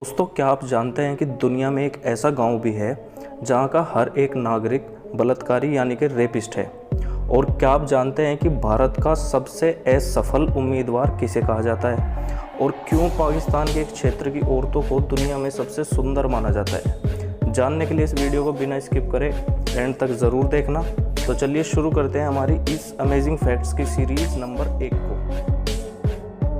दोस्तों, क्या आप जानते हैं कि दुनिया में एक ऐसा गांव भी है जहां का हर एक नागरिक बलात्कारी यानी कि रेपिस्ट है। और क्या आप जानते हैं कि भारत का सबसे असफल उम्मीदवार किसे कहा जाता है और क्यों पाकिस्तान के एक क्षेत्र की औरतों को दुनिया में सबसे सुंदर माना जाता है। जानने के लिए इस वीडियो को बिना स्किप करे एंड तक ज़रूर देखना। तो चलिए शुरू करते हैं हमारी इस अमेजिंग फैक्ट्स की सीरीज़ नंबर 1 को।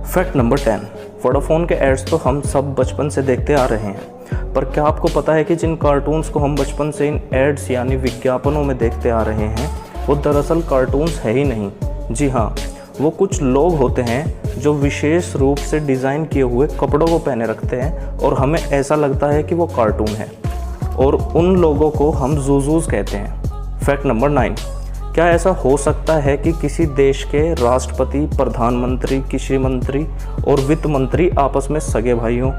फैक्ट नंबर 10, वोडाफोन के एड्स तो हम सब बचपन से देखते आ रहे हैं, पर क्या आपको पता है कि जिन कार्टून्स को हम बचपन से इन एड्स यानी विज्ञापनों में देखते आ रहे हैं वो दरअसल कार्टून्स है ही नहीं। जी हाँ, वो कुछ लोग होते हैं जो विशेष रूप से डिज़ाइन किए हुए कपड़ों को पहने रखते हैं और हमें ऐसा लगता है कि वो कार्टून है, और उन लोगों को हम जूजूज कहते हैं। फैक्ट नंबर 9, क्या ऐसा हो सकता है कि किसी देश के राष्ट्रपति, प्रधानमंत्री, कृषि मंत्री और वित्त मंत्री आपस में सगे भाई हों?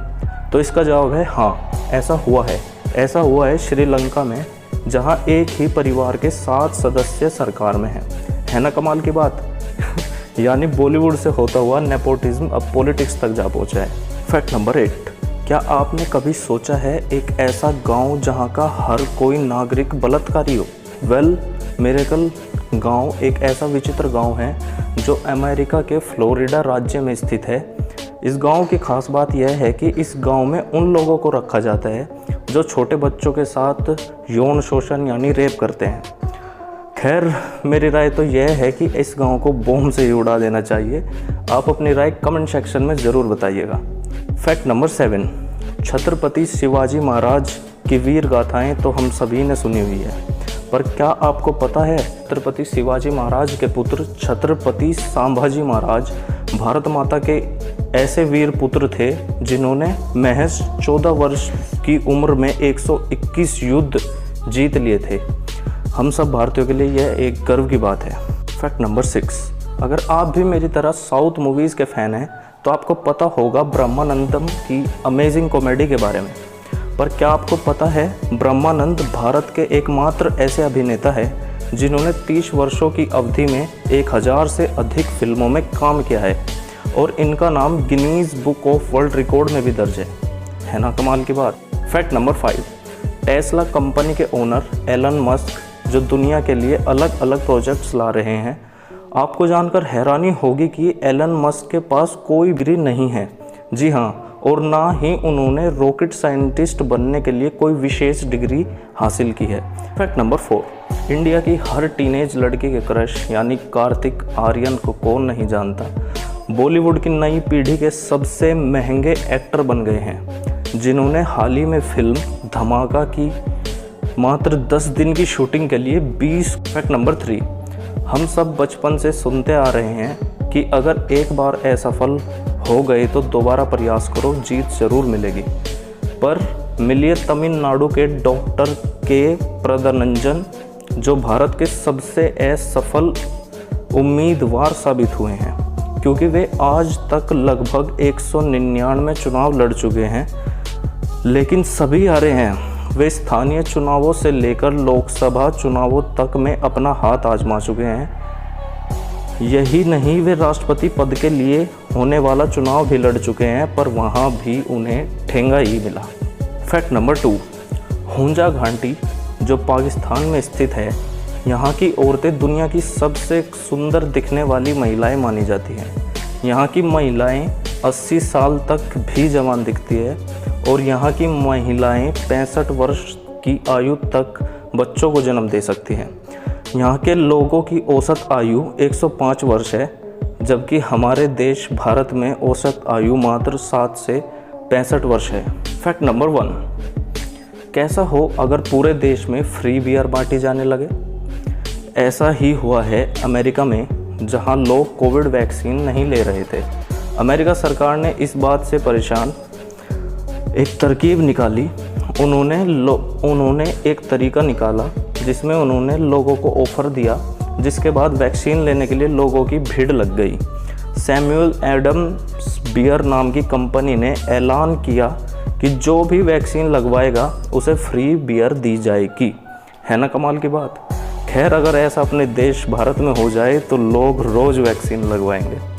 तो इसका जवाब है हाँ, ऐसा हुआ है। ऐसा हुआ है श्रीलंका में, जहां एक ही परिवार के 7 सदस्य सरकार में हैं। है ना कमाल की बात। यानी बॉलीवुड से होता हुआ नेपोटिज्म अब पॉलिटिक्स तक जा पहुंचा है। फैक्ट नंबर 8, क्या आपने कभी सोचा है एक ऐसा गांव जहां का हर कोई नागरिक बलात्कारी हो? वेल, मिरेकल गांव एक ऐसा विचित्र गांव है जो अमेरिका के फ्लोरिडा राज्य में स्थित है। इस गांव की खास बात यह है कि इस गांव में उन लोगों को रखा जाता है जो छोटे बच्चों के साथ यौन शोषण यानी रेप करते हैं। खैर, मेरी राय तो यह है कि इस गांव को बम से ही उड़ा देना चाहिए। आप अपनी राय कमेंट सेक्शन में ज़रूर बताइएगा। फैक्ट नंबर 7, छत्रपति शिवाजी महाराज की वीर गाथाएँ तो हम सभी ने सुनी हुई है, पर क्या आपको पता है छत्रपति शिवाजी महाराज के पुत्र छत्रपति संभाजी महाराज भारत माता के ऐसे वीर पुत्र थे जिन्होंने महज 14 वर्ष की उम्र में 121 युद्ध जीत लिए थे। हम सब भारतीयों के लिए यह एक गर्व की बात है। फैक्ट नंबर 6, अगर आप भी मेरी तरह साउथ मूवीज़ के फ़ैन हैं तो आपको पता होगा ब्रह्मानंदम की अमेजिंग कॉमेडी के बारे में। पर क्या आपको पता है ब्रह्मानंद भारत के एकमात्र ऐसे अभिनेता है जिन्होंने 30 वर्षों की अवधि में 1000 से अधिक फिल्मों में काम किया है, और इनका नाम Guinness book of world record में भी दर्ज है ना कमाल की बात। फैक्ट नंबर 5, टेस्ला कंपनी के ओनर एलन मस्क जो दुनिया के लिए अलग अलग प्रोजेक्ट्स ला रहे हैं, आपको जानकर हैरानी होगी कि एलन मस्क के पास कोई डिग्री नहीं है। जी हाँ, और ना ही उन्होंने रॉकेट साइंटिस्ट बनने के लिए कोई विशेष डिग्री हासिल की है। फैक्ट नंबर 4, इंडिया की हर टीनेज लड़की के क्रश यानी कार्तिक आर्यन को कौन नहीं जानता। बॉलीवुड की नई पीढ़ी के सबसे महंगे एक्टर बन गए हैं, जिन्होंने हाल ही में फिल्म धमाका की मात्र 10 दिन की शूटिंग के लिए 20। फैक्ट नंबर 3, हम सब बचपन से सुनते आ रहे हैं कि अगर एक बार असफल हो गए तो दोबारा प्रयास करो, जीत जरूर मिलेगी। पर मिलिए तमिलनाडु के डॉक्टर के प्रदनंजन, जो भारत के सबसे असफल उम्मीदवार साबित हुए हैं, क्योंकि वे आज तक लगभग 199 चुनाव लड़ चुके हैं, लेकिन सभी हारे हैं। वे स्थानीय चुनावों से लेकर लोकसभा चुनावों तक में अपना हाथ आजमा चुके हैं। यही नहीं, वे राष्ट्रपति पद के लिए होने वाला चुनाव भी लड़ चुके हैं, पर वहाँ भी उन्हें ठेंगा ही मिला। फैक्ट नंबर 2, हुंजा घाटी जो पाकिस्तान में स्थित है, यहाँ की औरतें दुनिया की सबसे सुंदर दिखने वाली महिलाएं मानी जाती हैं। यहाँ की महिलाएं 80 साल तक भी जवान दिखती है, और यहाँ की महिलाएं 65 वर्ष की आयु तक बच्चों को जन्म दे सकती हैं। यहाँ के लोगों की औसत आयु 105 वर्ष है, जबकि हमारे देश भारत में औसत आयु मात्र 7 से 65 वर्ष है। फैक्ट नंबर 1, कैसा हो अगर पूरे देश में फ्री बियर बांटी जाने लगे? ऐसा ही हुआ है अमेरिका में, जहाँ लोग कोविड वैक्सीन नहीं ले रहे थे। अमेरिका सरकार ने इस बात से परेशान एक तरकीब निकाली। उन्होंने एक तरीका निकाला जिसमें उन्होंने लोगों को ऑफ़र दिया, जिसके बाद वैक्सीन लेने के लिए लोगों की भीड़ लग गई। सैमुअल एडम्स बियर नाम की कंपनी ने ऐलान किया कि जो भी वैक्सीन लगवाएगा उसे फ्री बियर दी जाएगी। है ना कमाल की बात। खैर, अगर ऐसा अपने देश भारत में हो जाए तो लोग रोज़ वैक्सीन लगवाएंगे।